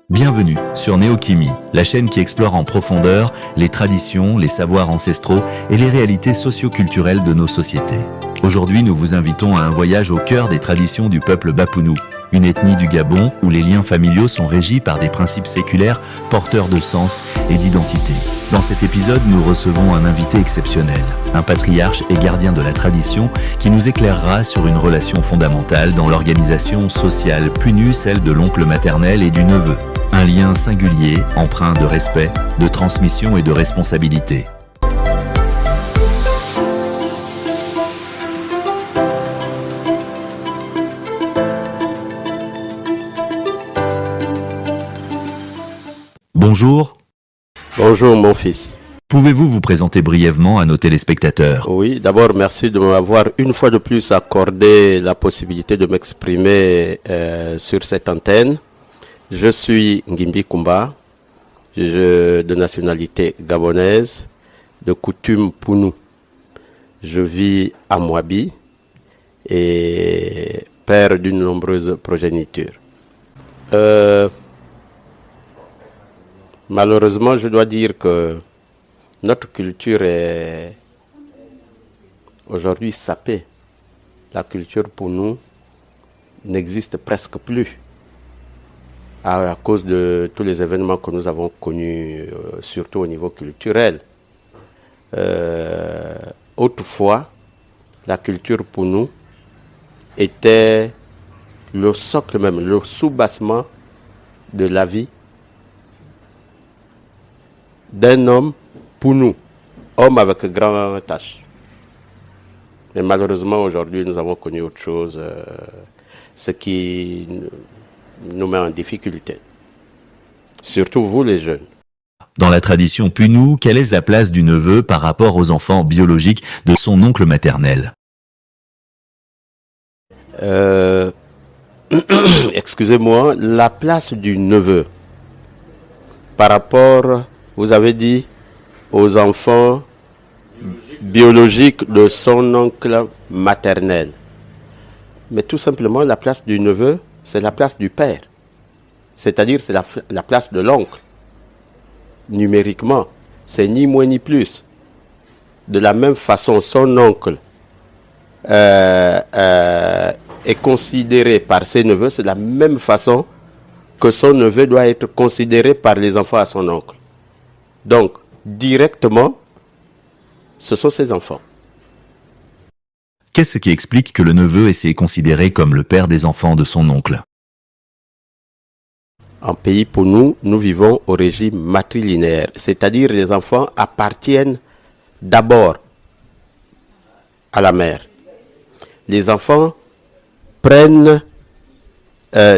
Bienvenue sur Néochimie, la chaîne qui explore en profondeur les traditions, les savoirs ancestraux et les réalités socio-culturelles de nos sociétés. Aujourd'hui, nous vous invitons à un voyage au cœur des traditions du peuple Bapounou, une ethnie du Gabon où les liens familiaux sont régis par des principes séculaires porteurs de sens et d'identité. Dans cet épisode, nous recevons un invité exceptionnel, un patriarche et gardien de la tradition qui nous éclairera sur une relation fondamentale dans l'organisation sociale PUNU, celle de l'oncle maternel et du neveu. Un lien singulier, empreint de respect, de transmission et de responsabilité. Bonjour. Bonjour mon fils. Pouvez-vous vous présenter brièvement à nos téléspectateurs? Oui, d'abord merci de m'avoir une fois de plus accordé la possibilité de m'exprimer sur cette antenne. Je suis Ngimbi Kumba, de nationalité gabonaise, de coutume Pounou. Je vis à Mouabi et père d'une nombreuse progéniture. Malheureusement, je dois dire que notre culture est aujourd'hui sapée. La culture pour nous n'existe presque plus à cause de tous les événements que nous avons connus, surtout au niveau culturel. Autrefois, la culture pour nous était le socle même, le soubassement de la vie d'un homme pour nous, homme avec grand H. Mais malheureusement, aujourd'hui, nous avons connu autre chose, ce qui nous met en difficulté. Surtout vous, les jeunes. Dans la tradition Punou, quelle est la place du neveu par rapport aux enfants biologiques de son oncle maternel? Excusez-moi, la place du neveu par rapport, vous avez dit, aux enfants biologiques de son oncle maternel. Mais tout simplement, la place du neveu, c'est la place du père. C'est-à-dire, c'est la place de l'oncle. Numériquement, c'est ni moins ni plus. De la même façon, son oncle est considéré par ses neveux, c'est de la même façon que son neveu doit être considéré par les enfants à son oncle. Donc, directement, ce sont ses enfants. Qu'est-ce qui explique que le neveu est considéré comme le père des enfants de son oncle? En pays pour nous, nous vivons au régime matrilinéaire, c'est-à-dire les enfants appartiennent d'abord à la mère. Les enfants prennent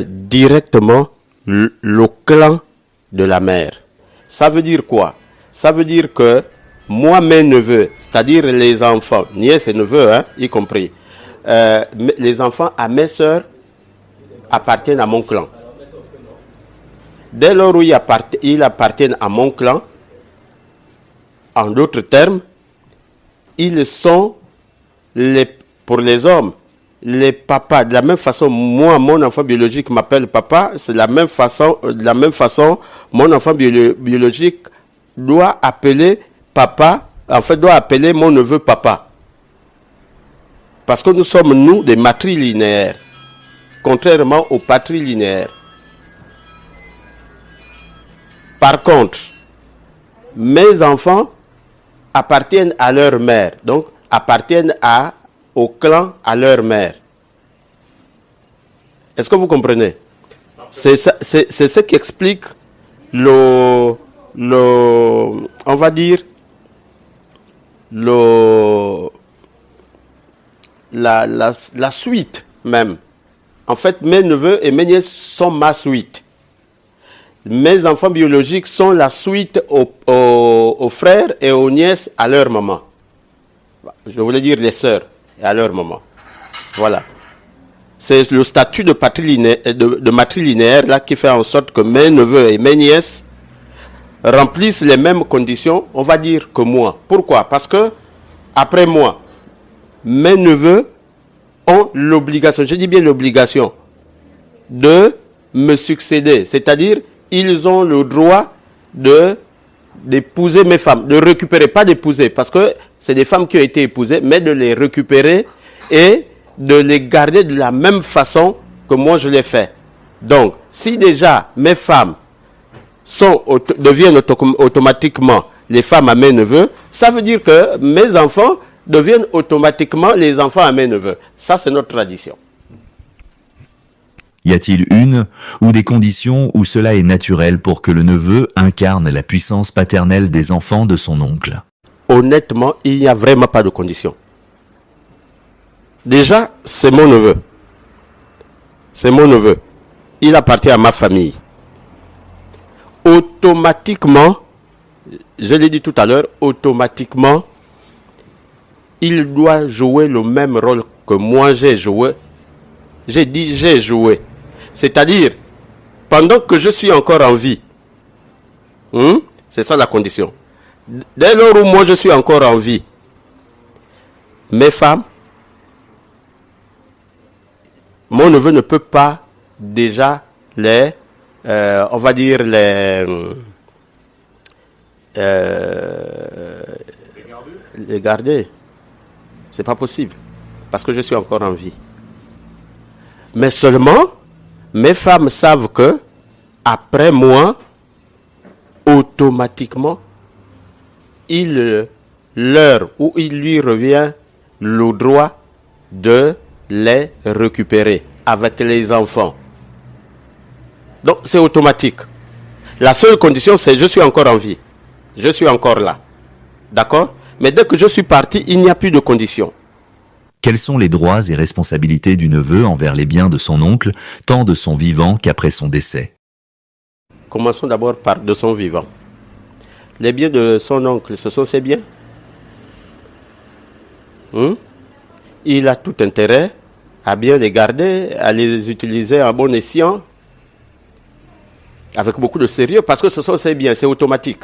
directement le clan de la mère. Ça veut dire quoi? Ça veut dire que moi, mes neveux, c'est-à-dire les enfants, nièces et neveux, y compris, les enfants à mes sœurs appartiennent à mon clan. Dès lors où ils appartiennent à mon clan, en d'autres termes, ils sont, pour les hommes, les papas. De la même façon, moi, mon enfant biologique m'appelle papa, c'est de la même façon, mon enfant biologique doit appeler papa, en fait, doit appeler mon neveu papa. Parce que nous sommes, nous, des matrilinéaires, contrairement aux patrilinéaires. Par contre, mes enfants appartiennent à leur mère, donc appartiennent au clan à leur mère. Est-ce que vous comprenez? C'est ce qui explique on va dire, la suite même. En fait, mes neveux et mes nièces sont ma suite. Mes enfants biologiques sont la suite aux frères et aux nièces à leur maman. Je voulais dire les sœurs et à leur maman. Voilà. C'est le statut de matrilinéaire là qui fait en sorte que mes neveux et mes nièces remplissent les mêmes conditions, on va dire, que moi. Pourquoi? Parce que, après moi, mes neveux ont l'obligation, je dis bien l'obligation, de me succéder. C'est-à-dire, ils ont le droit d'épouser mes femmes, de récupérer, pas d'épouser, parce que c'est des femmes qui ont été épousées, mais de les récupérer et de les garder de la même façon que moi je l'ai fait. Donc, si déjà mes femmes deviennent automatiquement les femmes à mes neveux, ça veut dire que mes enfants deviennent automatiquement les enfants à mes neveux. Ça, c'est notre tradition. Y a-t-il une ou des conditions où cela est naturel pour que le neveu incarne la puissance paternelle des enfants de son oncle? Honnêtement, il n'y a vraiment pas de conditions. Déjà, c'est mon neveu. C'est mon neveu. Il appartient à ma famille. Automatiquement, je l'ai dit tout à l'heure, automatiquement, il doit jouer le même rôle que moi j'ai joué. J'ai dit j'ai joué. C'est-à-dire, pendant que je suis encore en vie, c'est ça la condition. Dès lors où moi je suis encore en vie, mes femmes, mon neveu ne peut pas déjà on va dire les garder. C'est pas possible, parce que je suis encore en vie. Mais seulement, mes femmes savent que, après moi, automatiquement, il lui revient le droit de les récupérer avec les enfants. Donc, c'est automatique. La seule condition, c'est je suis encore en vie. Je suis encore là. D'accord? Mais dès que je suis parti, il n'y a plus de conditions. Quels sont les droits et responsabilités du neveu envers les biens de son oncle, tant de son vivant qu'après son décès? Commençons d'abord par de son vivant. Les biens de son oncle, ce sont ses biens. Il a tout intérêt à bien les garder, à les utiliser en bon escient, avec beaucoup de sérieux, parce que ce sont ses biens, c'est automatique.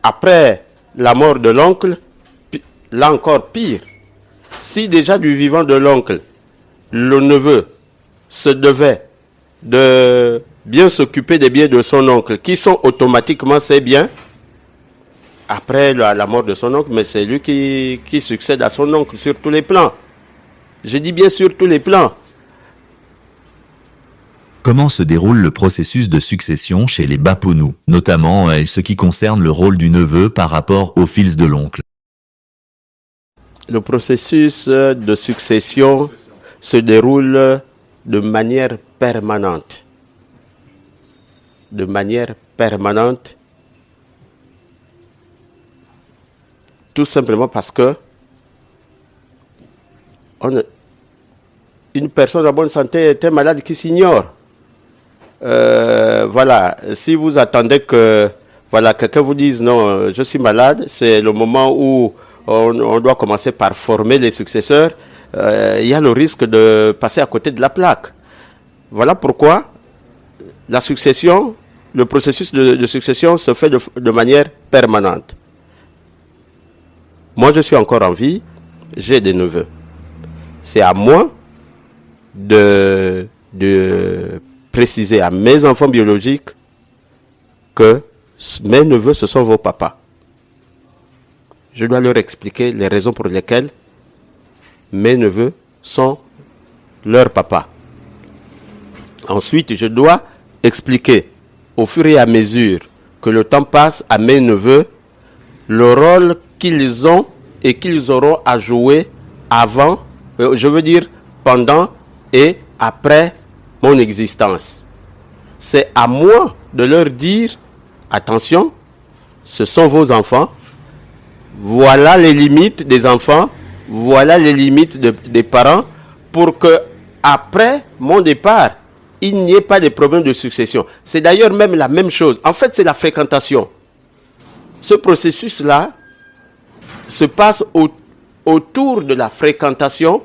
Après la mort de l'oncle, là encore pire. Si déjà du vivant de l'oncle, le neveu se devait de bien s'occuper des biens de son oncle, qui sont automatiquement ses biens, après la mort de son oncle, mais c'est lui qui succède à son oncle sur tous les plans. Je dis bien sur tous les plans. Comment se déroule le processus de succession chez les Bapounou, notamment ce qui concerne le rôle du neveu par rapport aux fils de l'oncle? Le processus de succession se déroule de manière permanente. De manière permanente. Tout simplement parce que une personne en bonne santé est un malade qui s'ignore. Voilà, si vous attendez que quelqu'un vous dise non, je suis malade, c'est le moment où on doit commencer par former les successeurs. Il y a le risque de passer à côté de la plaque. Voilà pourquoi la succession, le processus de succession se fait de manière permanente. Moi, je suis encore en vie, j'ai des neveux. C'est à moi de préciser à mes enfants biologiques que mes neveux, ce sont vos papas. Je dois leur expliquer les raisons pour lesquelles mes neveux sont leurs papas. Ensuite, je dois expliquer au fur et à mesure que le temps passe à mes neveux le rôle qu'ils ont et qu'ils auront à jouer avant, je veux dire pendant et après mon existence. C'est à moi de leur dire, attention, ce sont vos enfants, voilà les limites des enfants, voilà les limites des parents, pour que après mon départ, il n'y ait pas de problème de succession. C'est d'ailleurs même la même chose. En fait, c'est la fréquentation. Ce processus-là se passe autour de la fréquentation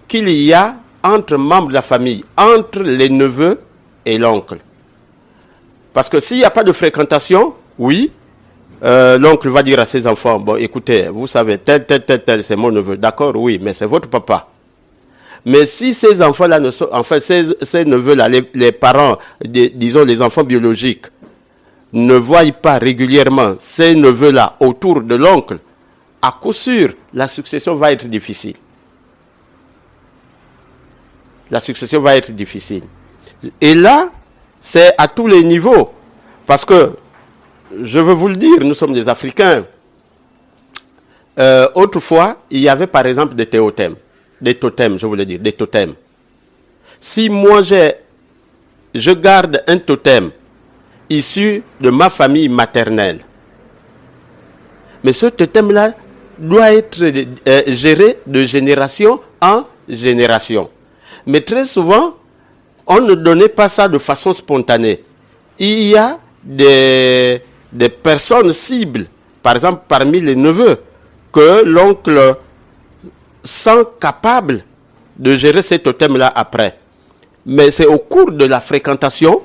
qu'il y a entre membres de la famille, entre les neveux et l'oncle. Parce que s'il n'y a pas de fréquentation, oui, l'oncle va dire à ses enfants, bon écoutez, vous savez, tel, c'est mon neveu, d'accord, oui, mais c'est votre papa. Mais si ces enfants-là ne sont, enfin ces neveux-là, les parents, disons les enfants biologiques, ne voient pas régulièrement ces neveux-là autour de l'oncle, à coup sûr, la succession va être difficile. La succession va être difficile. Et là, c'est à tous les niveaux. Parce que, je veux vous le dire, nous sommes des Africains. Autrefois, il y avait par exemple des totems. Des totems, je voulais dire, des totems. Si moi je garde un totem issu de ma famille maternelle, mais ce totem-là doit être géré de génération en génération. Mais très souvent, on ne donnait pas ça de façon spontanée. Il y a des personnes cibles, par exemple parmi les neveux, que l'oncle sent capable de gérer ces totems-là après. Mais c'est au cours de la fréquentation,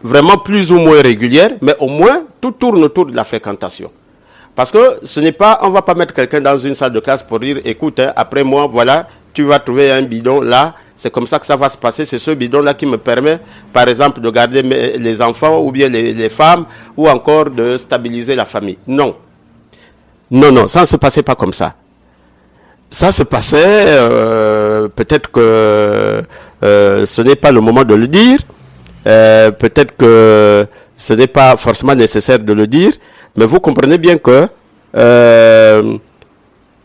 vraiment plus ou moins régulière, mais au moins tout tourne autour de la fréquentation. Parce que ce n'est pas, on ne va pas mettre quelqu'un dans une salle de classe pour dire, écoute, hein, après moi, voilà, tu vas trouver un bidon là, c'est comme ça que ça va se passer, c'est ce bidon-là qui me permet, par exemple, de garder les enfants ou bien les femmes, ou encore de stabiliser la famille. Non. Non, non, ça ne se passait pas comme ça. Ça se passait, peut-être que ce n'est pas le moment de le dire, peut-être que ce n'est pas forcément nécessaire de le dire, mais vous comprenez bien que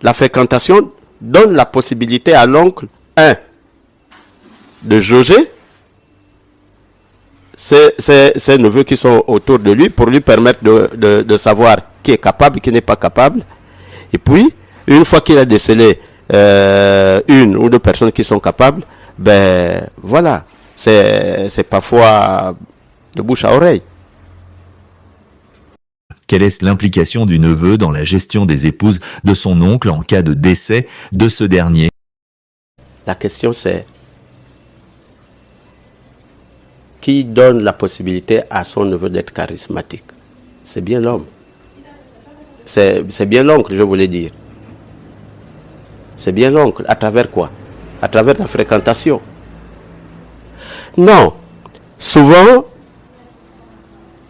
la fréquentation donne la possibilité à l'oncle, de jauger ces neveux qui sont autour de lui pour lui permettre de savoir qui est capable, qui n'est pas capable. Et puis, une fois qu'il a décelé une ou deux personnes qui sont capables, ben voilà, c'est parfois de bouche à oreille. Quelle est l'implication du neveu dans la gestion des épouses de son oncle en cas de décès de ce dernier? La question c'est, qui donne la possibilité à son neveu d'être charismatique? C'est bien l'homme. C'est bien l'oncle, je voulais dire. C'est bien l'oncle. À travers quoi? À travers la fréquentation. Non. Souvent,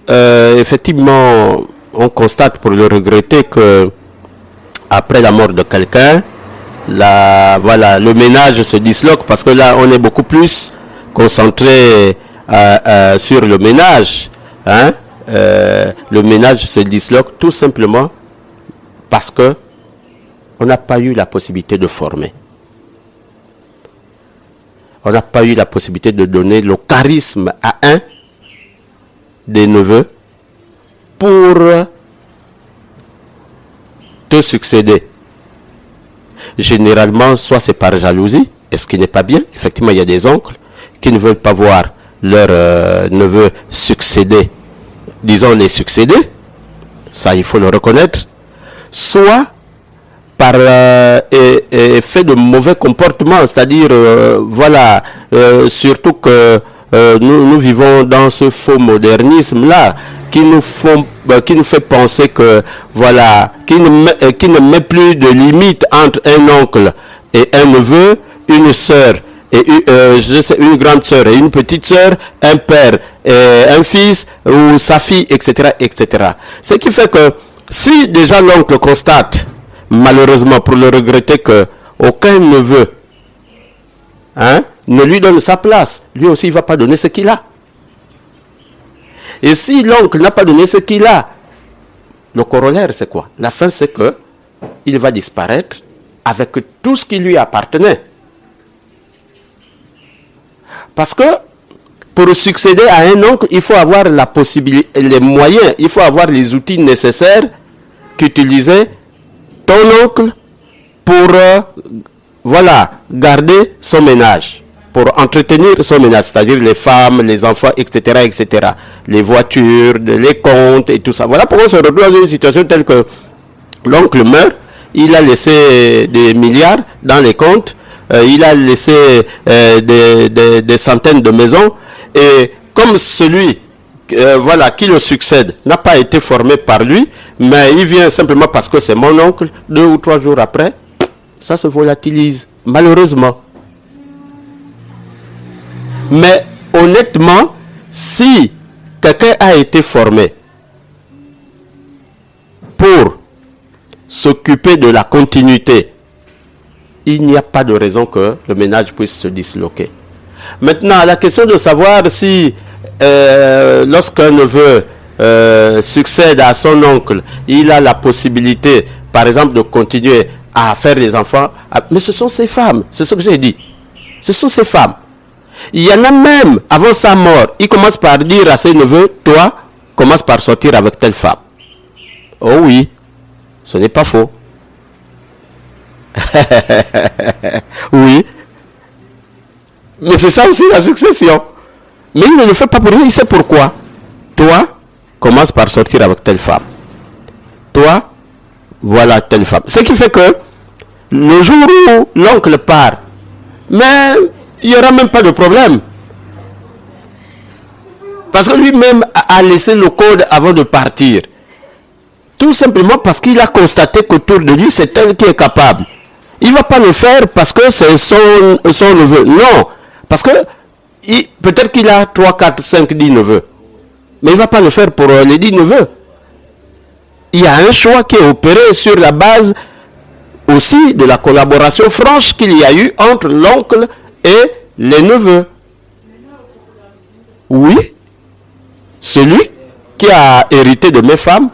effectivement, on constate pour le regretter que après la mort de quelqu'un, voilà, le ménage se disloque parce que là, on est beaucoup plus concentré sur le ménage. Hein? Le ménage se disloque tout simplement parce que on n'a pas eu la possibilité de former. On n'a pas eu la possibilité de donner le charisme à un des neveux pour te succéder. Généralement, soit c'est par jalousie, et ce qui n'est pas bien. Effectivement, il y a des oncles qui ne veulent pas voir leur neveu succéder, disons les succéder, ça il faut le reconnaître, soit par effet de mauvais comportement, c'est-à-dire, voilà, surtout que nous vivons dans ce faux modernisme-là, qui nous fait penser que, voilà, qui ne met plus de limite entre un oncle et un neveu, une sœur, et une grande sœur et une petite sœur, un père et un fils, ou sa fille, etc., etc. Ce qui fait que, si déjà l'oncle constate, malheureusement pour le regretter, que aucun neveu ne lui donne sa place, lui aussi il ne va pas donner ce qu'il a. Et si l'oncle n'a pas donné ce qu'il a, le corollaire c'est quoi? La fin c'est que il va disparaître avec tout ce qui lui appartenait. Parce que pour succéder à un oncle, il faut avoir la possibilité, les moyens, il faut avoir les outils nécessaires qu'utilisait ton oncle pour voilà, garder son ménage, pour entretenir son ménage, c'est-à-dire les femmes, les enfants, etc., etc., les voitures, les comptes et tout ça. Voilà pourquoi on se retrouve dans une situation telle que l'oncle meurt, il a laissé des milliards dans les comptes, il a laissé des centaines de maisons, et comme celui voilà, qui le succède n'a pas été formé par lui, mais il vient simplement parce que c'est mon oncle, 2 ou 3 jours après, ça se volatilise, malheureusement. Mais honnêtement, si quelqu'un a été formé pour s'occuper de la continuité, il n'y a pas de raison que le ménage puisse se disloquer. Maintenant, la question de savoir si lorsqu'un neveu succède à son oncle, il a la possibilité, par exemple, de continuer à faire des enfants. Mais ce sont ces femmes, c'est ce que j'ai dit. Ce sont ces femmes. Il y en a même, avant sa mort, il commence par dire à ses neveux, toi, commence par sortir avec telle femme. Oh oui, ce n'est pas faux. Oui. Mais c'est ça aussi la succession. Mais il ne le fait pas pour rien, il sait pourquoi. Toi, commence par sortir avec telle femme. Toi, voilà telle femme. Ce qui fait que le jour où l'oncle part, mais il n'y aura même pas de problème. Parce que lui-même a laissé le code avant de partir. Tout simplement parce qu'il a constaté qu'autour de lui, c'est elle qui est capable. Il ne va pas le faire parce que c'est son neveu. Non. Parce que peut-être qu'il a 3, 4, 5, 10 neveux. Mais il ne va pas le faire pour les 10 neveux. Il y a un choix qui est opéré sur la base aussi de la collaboration franche qu'il y a eu entre l'oncle et les neveux. Oui. Celui qui a hérité de mes femmes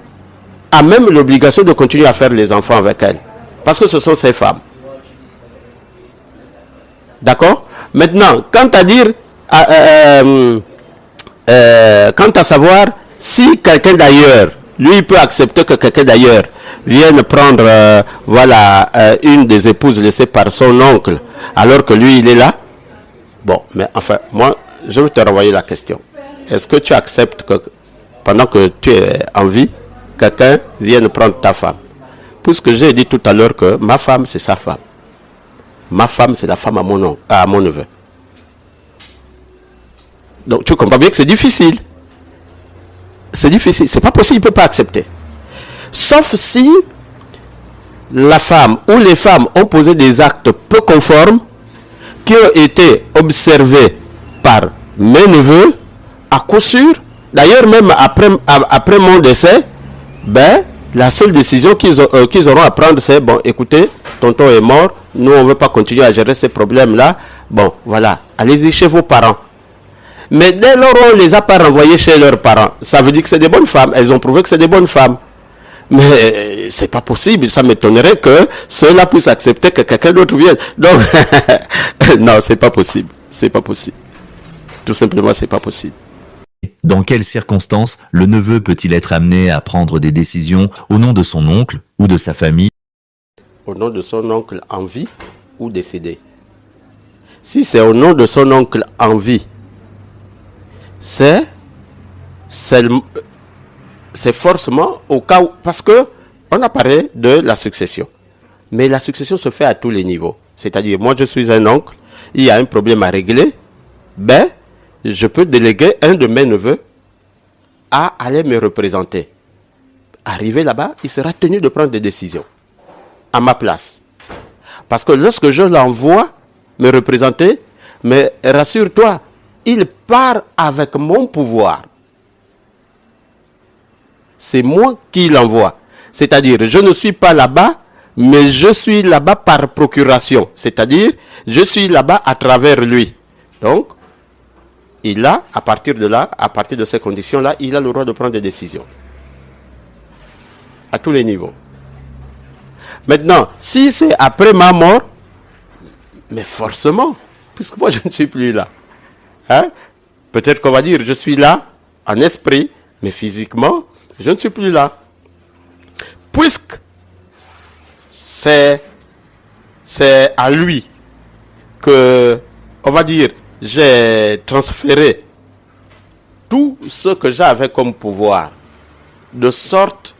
a même l'obligation de continuer à faire les enfants avec elles. Parce que ce sont ses femmes. D'accord? Maintenant, quant à savoir si quelqu'un d'ailleurs, lui peut accepter que quelqu'un d'ailleurs vienne prendre une des épouses laissées par son oncle alors que lui il est là. Bon, mais enfin, moi, je vais te renvoyer la question. Est-ce que tu acceptes que pendant que tu es en vie, quelqu'un vienne prendre ta femme? Puisque j'ai dit tout à l'heure que ma femme, c'est sa femme. Ma femme, c'est la femme à mon neveu. Donc, tu comprends bien que c'est difficile. C'est difficile. C'est pas possible, il ne peut pas accepter. Sauf si la femme ou les femmes ont posé des actes peu conformes qui ont été observés par mes neveux, à coup sûr. D'ailleurs, même après mon décès, la seule décision qu'ils auront à prendre, c'est, bon, écoutez, tonton est mort, nous, on ne veut pas continuer à gérer ces problèmes-là. Bon, voilà, allez-y chez vos parents. Mais dès lors, on ne les a pas renvoyés chez leurs parents. Ça veut dire que c'est des bonnes femmes. Elles ont prouvé que c'est des bonnes femmes. Mais c'est pas possible. Ça m'étonnerait que ceux-là puissent accepter que quelqu'un d'autre vienne. Donc, non, c'est pas possible. C'est pas possible. Tout simplement, c'est pas possible. Dans quelles circonstances le neveu peut-il être amené à prendre des décisions au nom de son oncle ou de sa famille? Au nom de son oncle en vie ou décédé. Si c'est au nom de son oncle en vie, c'est forcément au cas où, parce que on a parlé de la succession. Mais la succession se fait à tous les niveaux. C'est-à-dire, moi je suis un oncle, il y a un problème à régler, je peux déléguer un de mes neveux à aller me représenter. Arrivé là-bas, il sera tenu de prendre des décisions à ma place. Parce que lorsque je l'envoie me représenter, mais rassure-toi, il part avec mon pouvoir. C'est moi qui l'envoie. C'est-à-dire, je ne suis pas là-bas, mais je suis là-bas par procuration. C'est-à-dire, je suis là-bas à travers lui. Donc, il a, à partir de là, à partir de ces conditions-là, il a le droit de prendre des décisions. À tous les niveaux. Maintenant, si c'est après ma mort, mais forcément, puisque moi je ne suis plus là. Hein? Peut-être qu'on va dire, je suis là, en esprit, mais physiquement, je ne suis plus là. Puisque c'est à lui que, on va dire, j'ai transféré tout ce que j'avais comme pouvoir, de sorte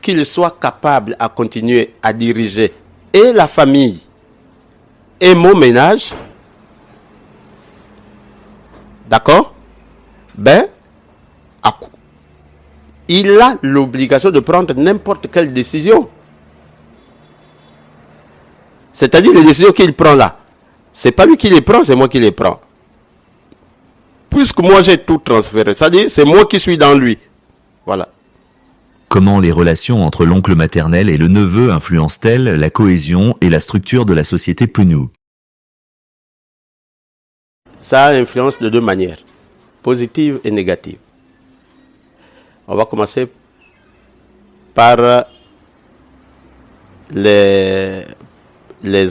qu'il soit capable à continuer à diriger et la famille et mon ménage. D'accord? Il a l'obligation de prendre n'importe quelle décision. C'est-à-dire les décisions qu'il prend là. C'est pas lui qui les prend, c'est moi qui les prends. Puisque moi j'ai tout transféré, c'est-à-dire c'est moi qui suis dans lui. Voilà. Comment les relations entre l'oncle maternel et le neveu influencent-elles la cohésion et la structure de la société Punou? Ça influence de deux manières, positive et négative. On va commencer par les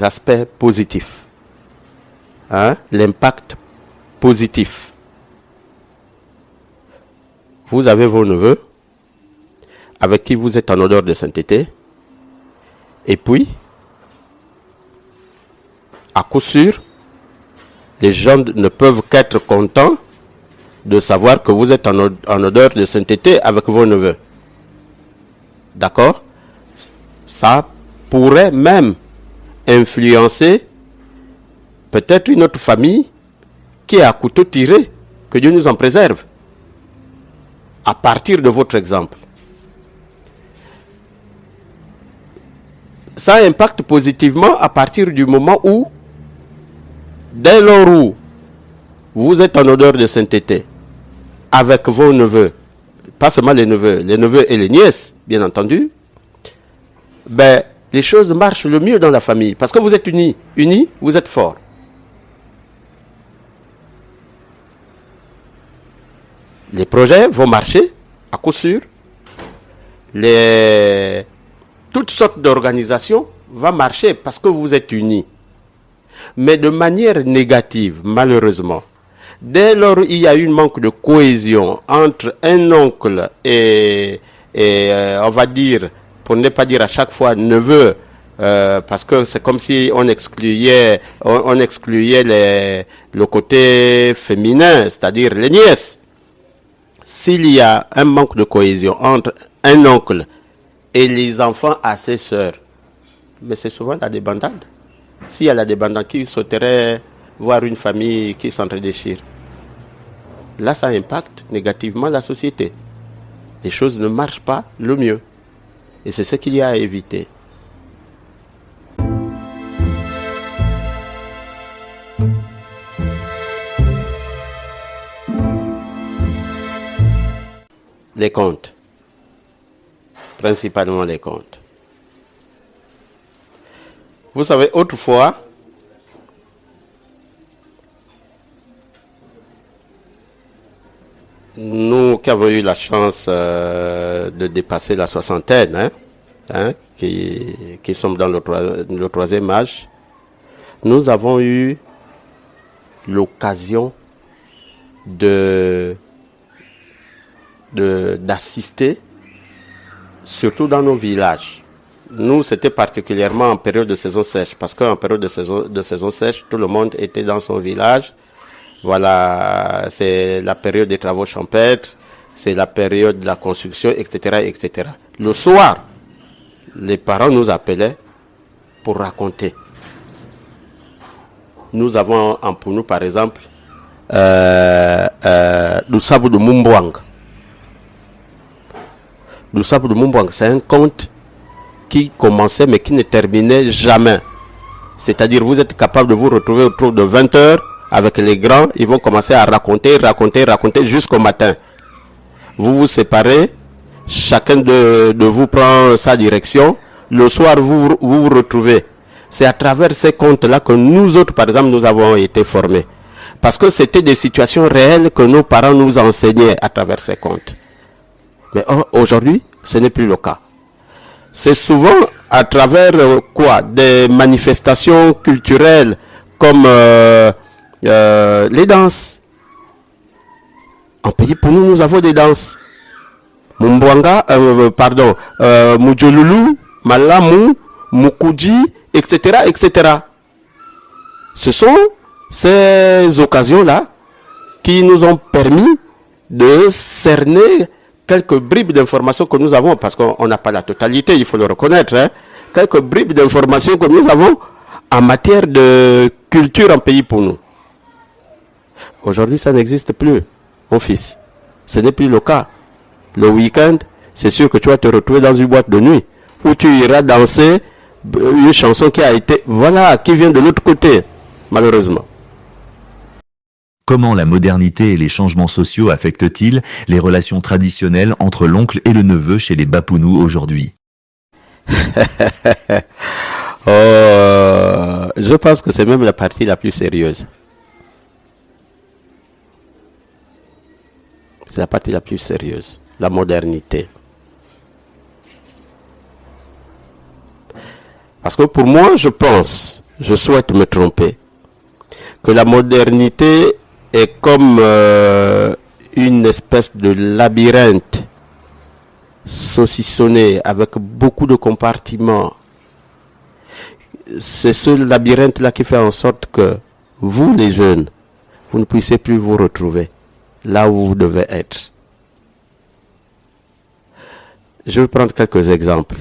aspects positifs. Hein? L'impact positif. Vous avez vos neveux avec qui vous êtes en odeur de sainteté. Et puis, à coup sûr, les gens ne peuvent qu'être contents de savoir que vous êtes en odeur de sainteté avec vos neveux. D'accord? Ça pourrait même influencer peut-être une autre famille qui est à couteau tiré, que Dieu nous en préserve, à partir de votre exemple. Ça impacte positivement à partir du moment où, dès lors où vous êtes en odeur de sainteté avec vos neveux, pas seulement les neveux et les nièces, bien entendu, ben, les choses marchent le mieux dans la famille. Parce que vous êtes unis. Unis, vous êtes forts. Les projets vont marcher, à coup sûr. Toutes sortes d'organisations vont marcher parce que vous êtes unis. Mais de manière négative, malheureusement, dès lors il y a eu un manque de cohésion entre un oncle et on va dire, pour ne pas dire à chaque fois neveu, parce que c'est comme si on excluait le côté féminin, c'est-à-dire les nièces. S'il y a un manque de cohésion entre un oncle et les enfants à ses sœurs, mais c'est souvent la débandade. S'il y a la débandade, qui souhaiterait voir une famille qui s'entre-déchire? Là, ça impacte négativement la société. Les choses ne marchent pas le mieux. Et c'est ce qu'il y a à éviter. Les comptes. Principalement les comptes. Vous savez, autrefois, nous qui avons eu la chance de dépasser la soixantaine, qui sommes dans le troisième âge, nous avons eu l'occasion d'assister, surtout dans nos villages. Nous, c'était particulièrement en période de saison sèche, parce qu'en période de saison sèche, tout le monde était dans son village. Voilà, c'est la période des travaux champêtres, c'est la période de la construction, etc., etc. Le soir, les parents nous appelaient pour raconter. Nous avons en Punou, par exemple, le Sabou de Mumbwang. Le Sabou de Mumbwang, c'est un conte qui commençait mais qui ne terminait jamais. C'est-à-dire, vous êtes capable de vous retrouver autour de 20 heures avec les grands, ils vont commencer à raconter jusqu'au matin. Vous vous séparez, chacun de vous prend sa direction. Le soir, vous vous retrouvez. C'est à travers ces contes-là que nous autres, par exemple, nous avons été formés. Parce que c'était des situations réelles que nos parents nous enseignaient à travers ces contes. Mais aujourd'hui, ce n'est plus le cas. C'est souvent à travers des manifestations culturelles comme les danses. En pays, pour nous avons des danses. Mumbwanga, Mujolulu, Malamu, Mukuji, etc., etc. Ce sont ces occasions-là qui nous ont permis de cerner quelques bribes d'informations que nous avons, parce qu'on n'a pas la totalité, il faut le reconnaître, hein, quelques bribes d'informations que nous avons en matière de culture en pays pour nous. Aujourd'hui, ça n'existe plus, mon fils. Ce n'est plus le cas. Le week-end, c'est sûr que tu vas te retrouver dans une boîte de nuit où tu iras danser une chanson qui a été, voilà, qui vient de l'autre côté, malheureusement. Comment la modernité et les changements sociaux affectent-ils les relations traditionnelles entre l'oncle et le neveu chez les Bapounous aujourd'hui? Je pense que c'est même la partie la plus sérieuse. C'est la partie la plus sérieuse, la modernité. Parce que pour moi, je pense, je souhaite me tromper, que la modernité est comme une espèce de labyrinthe saucissonné avec beaucoup de compartiments. C'est ce labyrinthe-là qui fait en sorte que vous, les jeunes, vous ne puissiez plus vous retrouver là où vous devez être. Je vais prendre quelques exemples.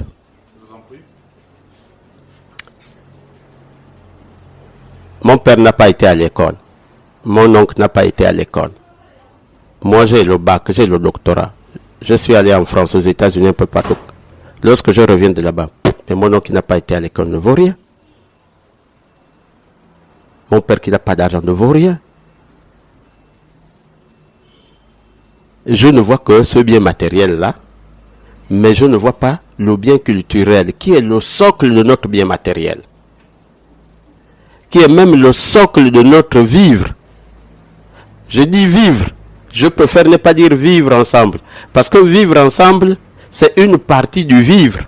Mon père n'a pas été à l'école. Mon oncle n'a pas été à l'école. Moi, j'ai le bac, j'ai le doctorat. Je suis allé en France, aux États-Unis, un peu partout. Lorsque je reviens de là-bas, et mon oncle qui n'a pas été à l'école ne vaut rien. Mon père qui n'a pas d'argent ne vaut rien. Je ne vois que ce bien matériel-là, mais je ne vois pas le bien culturel, qui est le socle de notre bien matériel, qui est même le socle de notre vivre. Je dis vivre, je préfère ne pas dire vivre ensemble, parce que vivre ensemble, c'est une partie du vivre.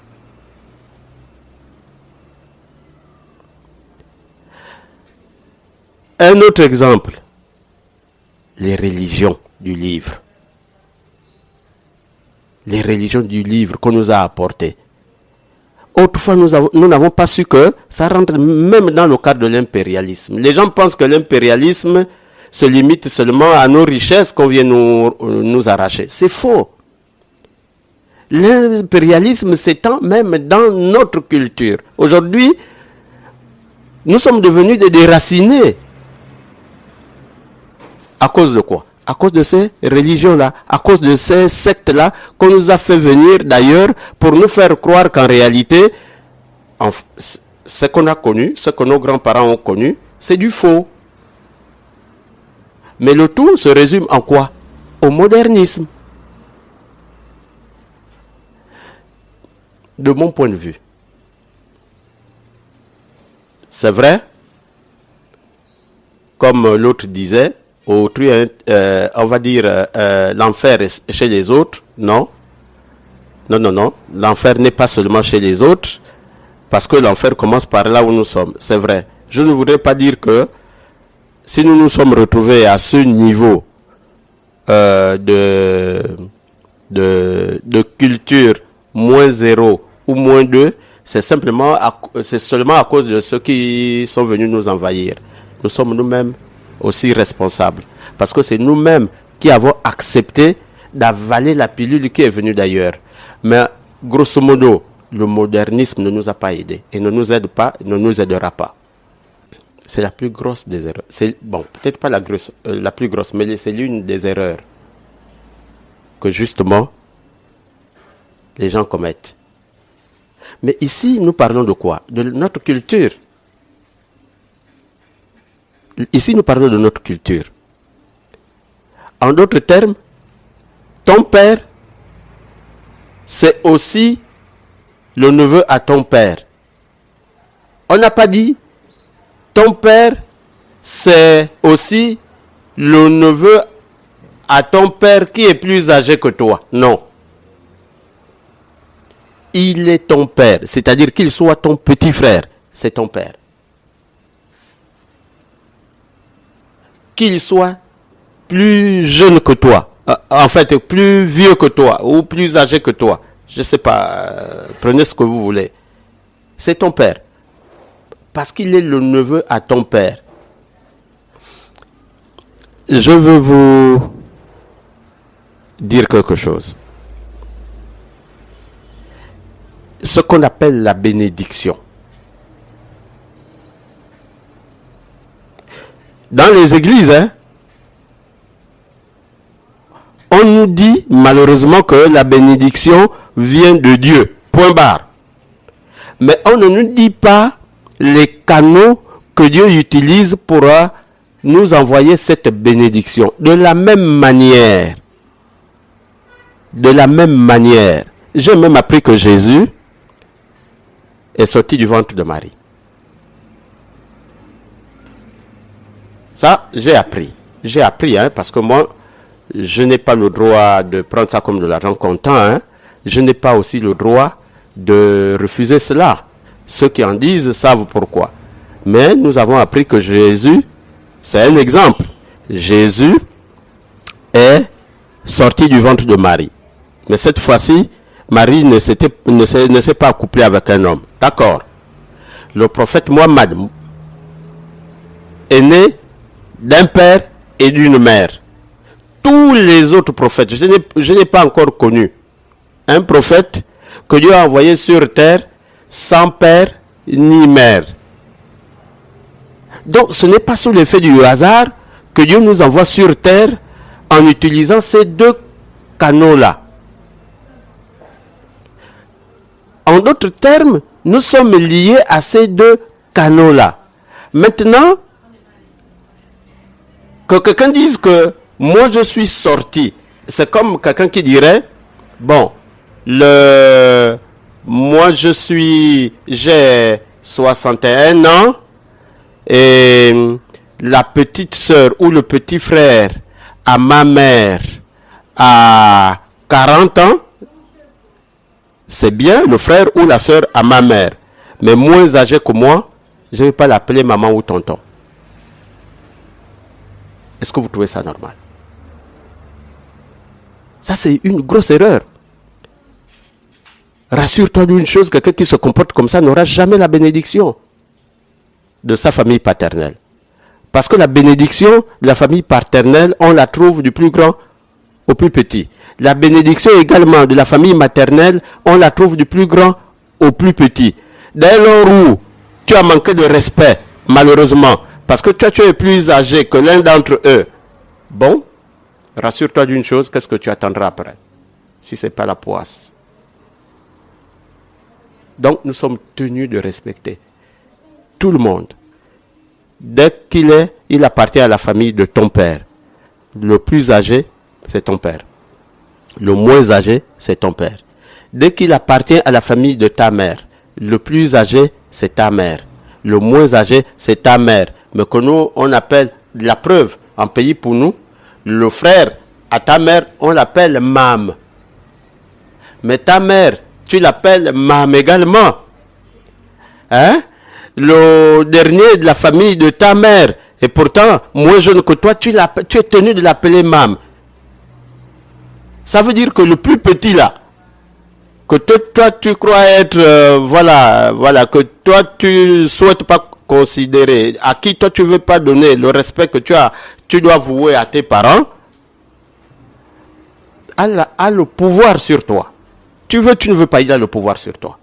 Un autre exemple, les religions du livre. Les religions du livre qu'on nous a apportées. Autrefois, nous n'avons pas su que ça rentre même dans le cadre de l'impérialisme. Les gens pensent que l'impérialisme se limite seulement à nos richesses qu'on vient nous arracher. C'est faux. L'impérialisme s'étend même dans notre culture. Aujourd'hui, nous sommes devenus des déracinés. À cause de quoi? À cause de ces religions-là, à cause de ces sectes-là qu'on nous a fait venir d'ailleurs pour nous faire croire qu'en réalité, ce qu'on a connu, ce que nos grands-parents ont connu, c'est du faux. Mais le tout se résume en quoi? Au modernisme. De mon point de vue, c'est vrai, comme l'autre disait, autrui, on va dire l'enfer est chez les autres. Non. Non. L'enfer n'est pas seulement chez les autres, parce que l'enfer commence par là où nous sommes. C'est vrai. Je ne voudrais pas dire que si nous nous sommes retrouvés à ce niveau de culture -0 ou -2, c'est seulement à cause de ceux qui sont venus nous envahir. Nous sommes nous-mêmes aussi responsables, parce que c'est nous-mêmes qui avons accepté d'avaler la pilule qui est venue d'ailleurs. Mais grosso modo, le modernisme ne nous a pas aidés et ne nous aide pas, ne nous aidera pas. C'est la plus grosse des erreurs. C'est, bon, peut-être pas la plus grosse, mais c'est l'une des erreurs que justement les gens commettent. Mais ici, nous parlons de quoi? De notre culture. Ici, nous parlons de notre culture. En d'autres termes, ton père, c'est aussi le neveu à ton père. On n'a pas dit, ton père, c'est aussi le neveu à ton père qui est plus âgé que toi. Non. Il est ton père, c'est-à-dire qu'il soit ton petit frère, c'est ton père. Qu'il soit plus jeune que toi, en fait plus vieux que toi ou plus âgé que toi, je ne sais pas, prenez ce que vous voulez, c'est ton père, parce qu'il est le neveu à ton père. Je veux vous dire quelque chose. Ce qu'on appelle la bénédiction. Dans les églises, on nous dit malheureusement que la bénédiction vient de Dieu. Point barre. Mais on ne nous dit pas les canaux que Dieu utilise pour nous envoyer cette bénédiction. De la même manière, j'ai même appris que Jésus est sorti du ventre de Marie. Ça, j'ai appris, parce que moi, je n'ai pas le droit de prendre ça comme de l'argent comptant, hein. Je n'ai pas aussi le droit de refuser cela. Ceux qui en disent savent pourquoi. Mais nous avons appris que Jésus, c'est un exemple. Jésus est sorti du ventre de Marie. Mais cette fois-ci, Marie ne s'est pas couplée avec un homme. D'accord. Le prophète Mohammed est né d'un père et d'une mère. Tous les autres prophètes, je n'ai pas encore connu un prophète que Dieu a envoyé sur terre sans père ni mère. Donc ce n'est pas sous l'effet du hasard que Dieu nous envoie sur terre en utilisant ces deux canaux-là. En d'autres termes, nous sommes liés à ces deux canaux-là. Maintenant, que quelqu'un dise que moi je suis sorti, c'est comme quelqu'un qui dirait, bon, moi j'ai 61 ans et la petite sœur ou le petit frère à ma mère a 40 ans, c'est bien le frère ou la sœur à ma mère, mais moins âgé que moi, je ne vais pas l'appeler maman ou tonton. Est-ce que vous trouvez ça normal? Ça, c'est une grosse erreur. Rassure-toi d'une chose, quelqu'un qui se comporte comme ça n'aura jamais la bénédiction de sa famille paternelle. Parce que la bénédiction de la famille paternelle, on la trouve du plus grand au plus petit. La bénédiction également de la famille maternelle, on la trouve du plus grand au plus petit. Dès lors où tu as manqué de respect, malheureusement, parce que toi tu es plus âgé que l'un d'entre eux, bon, rassure-toi d'une chose, qu'est-ce que tu attendras après? Si ce n'est pas la poisse. Donc nous sommes tenus de respecter tout le monde. Dès il appartient à la famille de ton père. Le plus âgé, c'est ton père. Le moins âgé, c'est ton père. Dès qu'il appartient à la famille de ta mère, le plus âgé, c'est ta mère. Le moins âgé, c'est ta mère. Mais que nous, on appelle la preuve en pays pour nous. Le frère à ta mère, on l'appelle mam. Mais ta mère, tu l'appelles mam également. Hein? Le dernier de la famille de ta mère, et pourtant, moins jeune que toi, tu es tenu de l'appeler mam. Ça veut dire que le plus petit là, que toi tu crois être, voilà, que toi tu souhaites pas considérer, à qui toi tu veux pas donner le respect que tu dois vouer à tes parents, a le pouvoir sur toi. Tu ne veux pas, il a le pouvoir sur toi.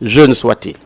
Jeune soit-il.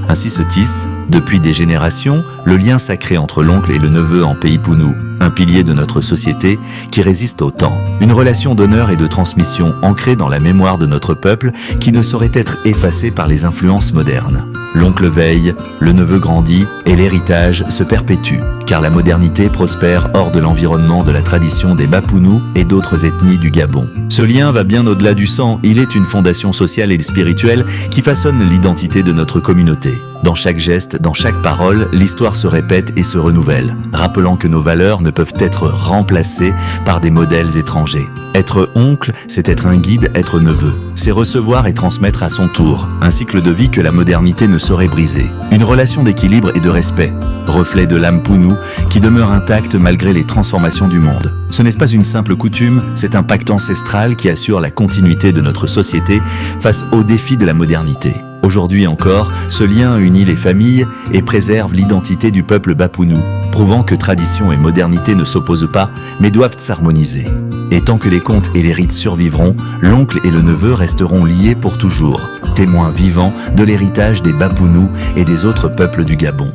Ainsi se tisse, depuis des générations, le lien sacré entre l'oncle et le neveu en pays Pounou, un pilier de notre société qui résiste au temps. Une relation d'honneur et de transmission ancrée dans la mémoire de notre peuple qui ne saurait être effacée par les influences modernes. L'oncle veille, le neveu grandit et l'héritage se perpétue, car la modernité prospère hors de l'environnement de la tradition des Bapounou et d'autres ethnies du Gabon. Ce lien va bien au-delà du sang, il est une fondation sociale et spirituelle qui façonne l'identité de notre communauté. Dans chaque geste, dans chaque parole, l'histoire se répète et se renouvelle, rappelant que nos valeurs ne peuvent être remplacées par des modèles étrangers. Être oncle, c'est être un guide, être neveu. C'est recevoir et transmettre à son tour, un cycle de vie que la modernité ne saurait briser. Une relation d'équilibre et de respect, reflet de l'âme Pounou qui demeure intacte malgré les transformations du monde. Ce n'est pas une simple coutume, c'est un pacte ancestral qui assure la continuité de notre société face aux défis de la modernité. Aujourd'hui encore, ce lien unit les familles et préserve l'identité du peuple Bapounou, prouvant que tradition et modernité ne s'opposent pas, mais doivent s'harmoniser. Et tant que les contes et les rites survivront, l'oncle et le neveu resteront liés pour toujours, témoins vivants de l'héritage des Bapounou et des autres peuples du Gabon.